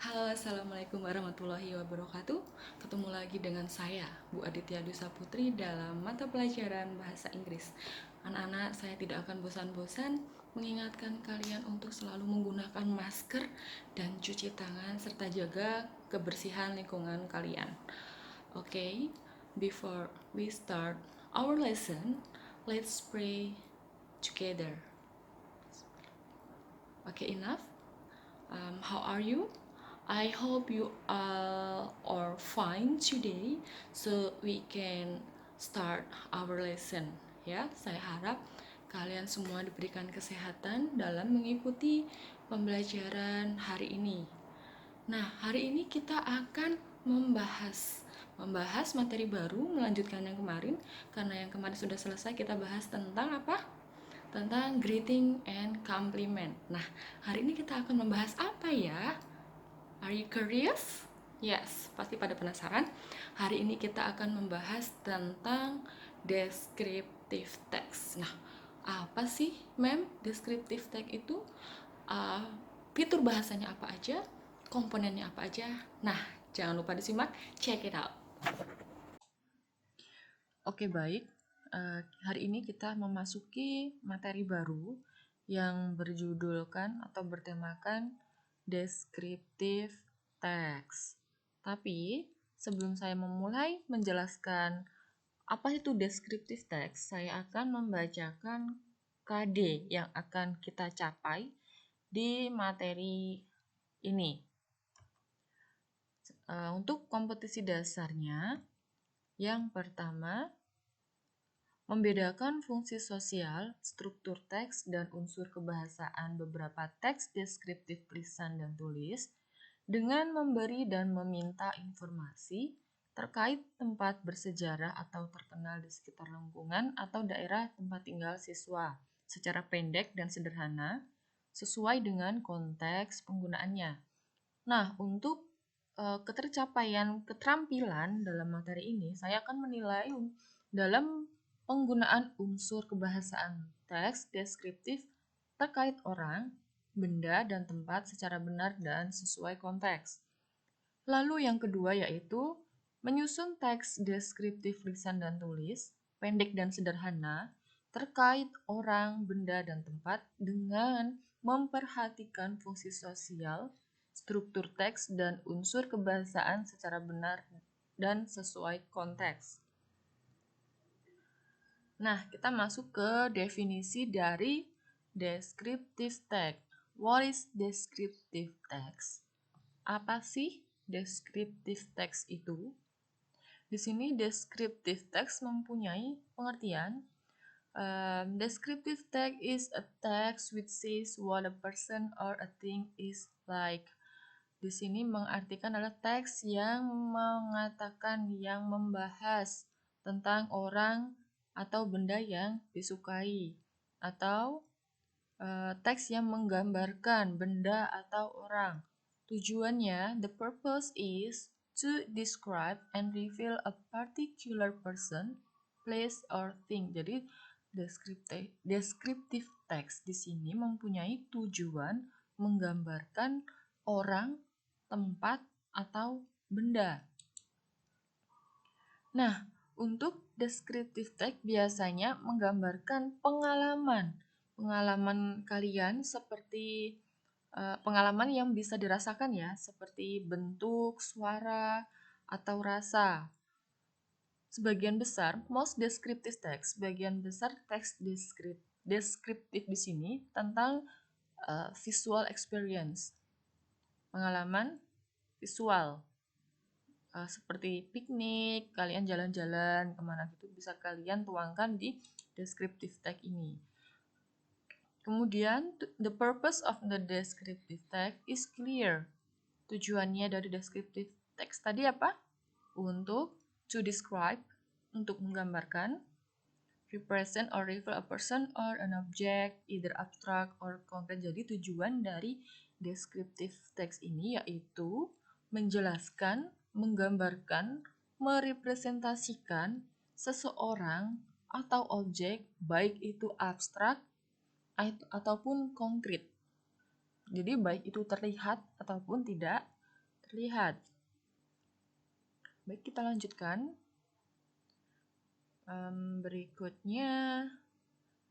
Halo, Assalamualaikum warahmatullahi wabarakatuh. Ketemu lagi dengan saya, Bu Aditya Dusa Putri, dalam mata pelajaran Bahasa Inggris. Anak-anak, saya tidak akan bosan-bosan mengingatkan kalian untuk selalu menggunakan masker dan cuci tangan, serta jaga kebersihan lingkungan kalian. Okay, before we start our lesson, let's pray together. Okay, enough? How are you? I hope you all are fine today, so we can start our lesson. Ya, saya harap kalian semua diberikan kesehatan dalam mengikuti pembelajaran hari ini. Nah, hari ini kita akan membahas materi baru, melanjutkan yang kemarin, karena yang kemarin sudah selesai. Kita bahas tentang apa? Tentang greeting and compliment. Nah, hari ini kita akan membahas apa ya? Are you curious? Yes, pasti pada penasaran. Hari ini kita akan membahas tentang descriptive text. Nah, apa sih, Mem, descriptive text itu? Uh, Fitur bahasanya apa aja? Komponennya apa aja? Nah, jangan lupa disimak. Check it out. Oke, baik. Hari ini kita memasuki materi baru yang berjudulkan atau bertemakan descriptive text. Tapi sebelum saya memulai menjelaskan apa itu descriptive text, saya akan membacakan KD yang akan kita capai di materi ini. Untuk kompetisi dasarnya, yang pertama, membedakan fungsi sosial, struktur teks, dan unsur kebahasaan beberapa teks deskriptif lisan dan tulis dengan memberi dan meminta informasi terkait tempat bersejarah atau terkenal di sekitar lingkungan atau daerah tempat tinggal siswa secara pendek dan sederhana sesuai dengan konteks penggunaannya. Nah, untuk ketercapaian keterampilan dalam materi ini, saya akan menilai dalam penggunaan unsur kebahasaan teks deskriptif terkait orang, benda, dan tempat secara benar dan sesuai konteks. Lalu yang kedua yaitu menyusun teks deskriptif lisan dan tulis, pendek dan sederhana, terkait orang, benda, dan tempat dengan memperhatikan fungsi sosial, struktur teks, dan unsur kebahasaan secara benar dan sesuai konteks. Nah, kita masuk ke definisi dari descriptive text. What is descriptive text? Apa sih descriptive text itu? Di sini descriptive text mempunyai pengertian. Descriptive text is a text which says what a person or a thing is like. Di sini mengartikan adalah teks yang mengatakan, yang membahas tentang orang atau benda yang disukai, atau teks yang menggambarkan benda atau orang. Tujuannya, the purpose is to describe and reveal a particular person, place, or thing. Jadi, descriptive text di sini mempunyai tujuan menggambarkan orang, tempat, atau benda. Nah, untuk descriptive text biasanya menggambarkan pengalaman kalian seperti pengalaman yang bisa dirasakan ya, seperti bentuk, suara, atau rasa. Sebagian besar, most descriptive text, sebagian besar teks deskriptif di sini tentang visual experience, pengalaman visual. Seperti piknik, kalian jalan-jalan kemana gitu, bisa kalian tuangkan di descriptive text ini. Kemudian, the purpose of the descriptive text is clear. Tujuannya dari descriptive text tadi apa? Untuk to describe, untuk menggambarkan, represent or reveal a person or an object, either abstract or concrete. Jadi tujuan dari descriptive text ini yaitu menjelaskan, menggambarkan, merepresentasikan seseorang atau objek, baik itu abstrak ataupun konkret. Jadi baik itu terlihat ataupun tidak, terlihat. Baik, kita lanjutkan. Berikutnya,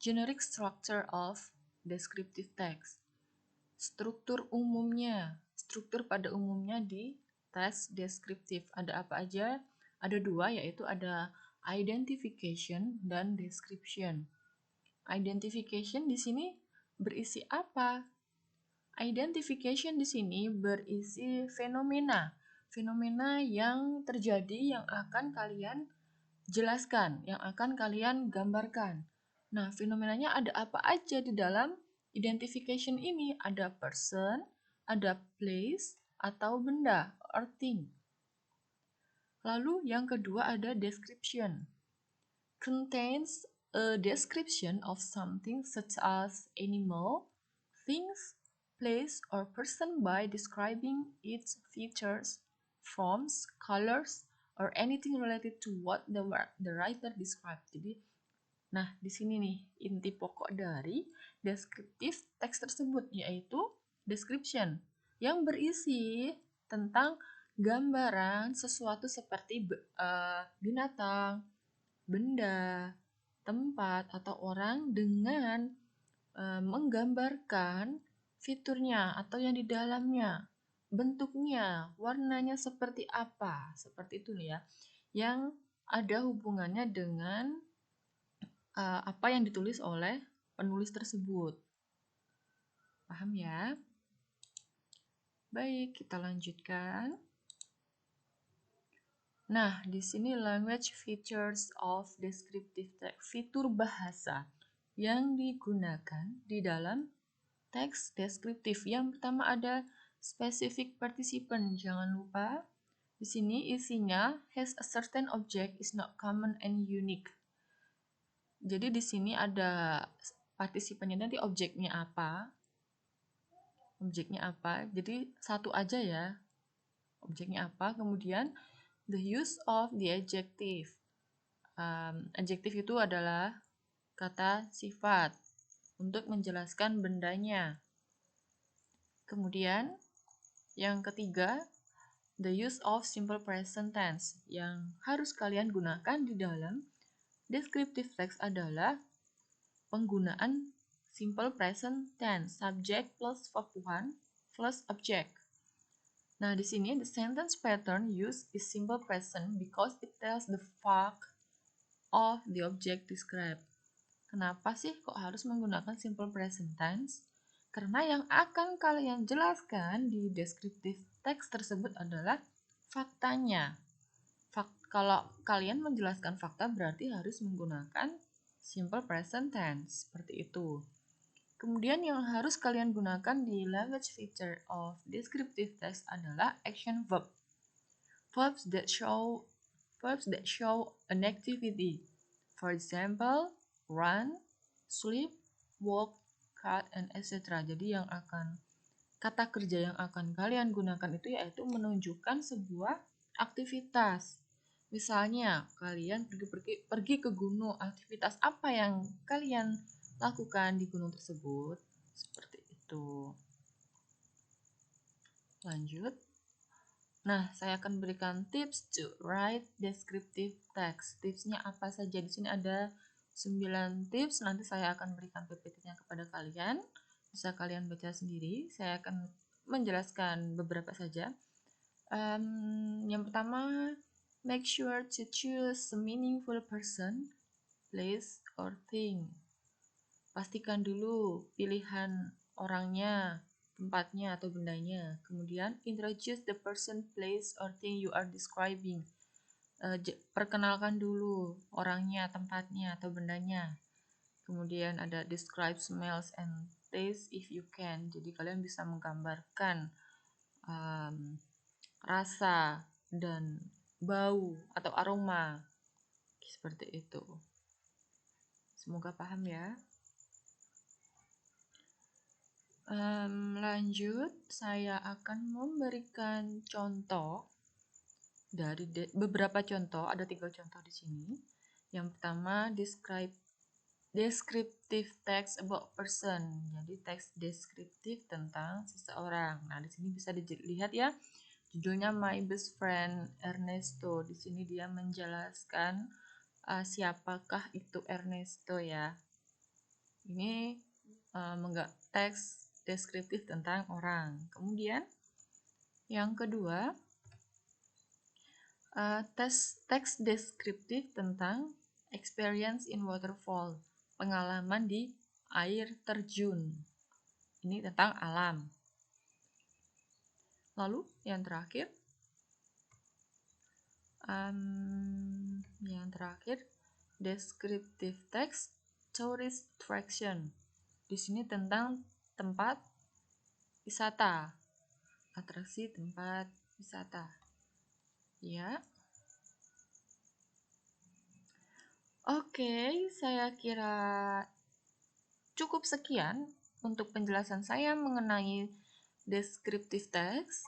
generic structure of descriptive text. Struktur umumnya, struktur pada umumnya di teks deskriptif. Ada apa aja? Ada dua, yaitu ada identification dan description. Identification di sini berisi apa? Identification di sini berisi fenomena. Fenomena yang terjadi yang akan kalian jelaskan, yang akan kalian gambarkan. Nah, fenomenanya ada apa aja di dalam identification ini? Ada person, ada place, atau benda, or thing. Lalu yang kedua ada description. Contains a description of something such as animal, things, place, or person by describing its features, forms, colors, or anything related to what the writer described. Jadi, nah di sini nih inti pokok dari deskriptif teks tersebut, yaitu description yang berisi tentang gambaran sesuatu seperti binatang, benda, tempat, atau orang dengan menggambarkan fiturnya atau yang di dalamnya, bentuknya, warnanya seperti apa, seperti itu nih ya, yang ada hubungannya dengan apa yang ditulis oleh penulis tersebut. Paham ya? Baik, kita lanjutkan. Nah, di sini language features of descriptive text, fitur bahasa yang digunakan di dalam teks deskriptif. Yang pertama ada specific participant. Jangan lupa, di sini isinya has a certain object is not common and unique. Jadi di sini ada partisipannya, nanti objeknya apa? Objeknya apa? Jadi satu aja ya. Objeknya apa? Kemudian the use of the adjective. Adjektif itu adalah kata sifat untuk menjelaskan bendanya. Kemudian yang ketiga, the use of simple present tense. Yang harus kalian gunakan di dalam descriptive text adalah penggunaan simple present tense, subject plus verb 1 plus object. Nah, di sini the sentence pattern used is simple present because it tells the fact of the object described. Kenapa sih kok harus menggunakan simple present tense? Karena yang akan kalian jelaskan di descriptive text tersebut adalah faktanya. Kalau kalian menjelaskan fakta berarti harus menggunakan simple present tense, seperti itu. Kemudian yang harus kalian gunakan di language feature of descriptive text adalah action verb. Verbs that show an activity. For example, run, sleep, walk, cut, and etc. Jadi yang akan kata kerja yang akan kalian gunakan itu yaitu menunjukkan sebuah aktivitas. Misalnya, kalian pergi ke gunung, aktivitas apa yang kalian lakukan di gunung tersebut? Seperti itu. Lanjut. Nah, saya akan berikan tips to write descriptive text. Tipsnya apa saja? Di sini ada 9 tips. Nanti saya akan berikan PPT-nya kepada kalian. Bisa kalian baca sendiri. Saya akan menjelaskan beberapa saja. Yang pertama, make sure to choose a meaningful person, place, or thing. Pastikan dulu pilihan orangnya, tempatnya, atau bendanya. Kemudian, introduce the person, place, or thing you are describing. Perkenalkan dulu orangnya, tempatnya, atau bendanya. Kemudian ada describe smells and taste if you can. Jadi kalian bisa menggambarkan rasa dan bau atau aroma seperti itu. Semoga paham ya. Lanjut, saya akan memberikan contoh dari beberapa contoh. Ada 3 contoh di sini. Yang pertama, descriptive text about person. Jadi teks deskriptif tentang seseorang. Nah, di sini bisa dilihat ya. Judulnya My Best Friend Ernesto. Di sini dia menjelaskan siapakah itu Ernesto ya. Ini teks deskriptif tentang orang. Kemudian yang kedua, teks deskriptif tentang experience in waterfall, pengalaman di air terjun. Ini tentang alam. Lalu yang terakhir, descriptive text tourist attraction. Di sini tentang tempat wisata, atraksi tempat wisata. Ya. Oke, saya kira cukup sekian untuk penjelasan saya mengenai descriptive text.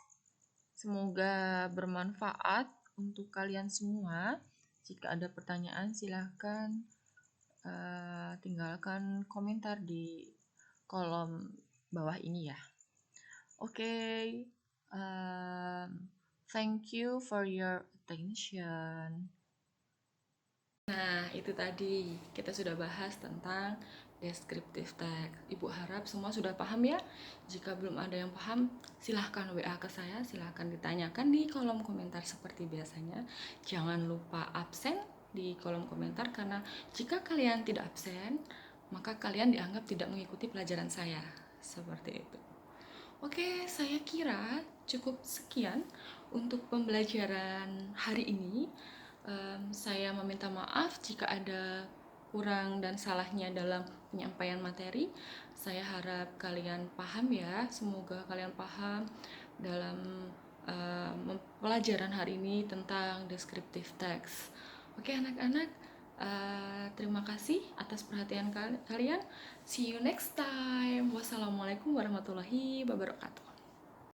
Semoga bermanfaat untuk kalian semua. Jika ada pertanyaan, silahkan tinggalkan komentar di kolom bawah ini ya. Oke, thank you for your attention. Nah, itu tadi kita sudah bahas tentang descriptive text. Ibu harap semua sudah paham ya. Jika belum ada yang paham, silahkan WA ke saya, silahkan ditanyakan di kolom komentar seperti biasanya. Jangan lupa absen di kolom komentar, karena jika kalian tidak absen, maka kalian dianggap tidak mengikuti pelajaran saya. Seperti itu. Oke, saya kira cukup sekian untuk pembelajaran hari ini. Saya meminta maaf jika ada kurang dan salahnya dalam penyampaian materi. Saya harap kalian paham ya. Semoga kalian paham dalam pelajaran hari ini tentang descriptive text. Oke anak-anak, terima kasih atas perhatian kalian. See you next time. Wassalamualaikum warahmatullahi wabarakatuh.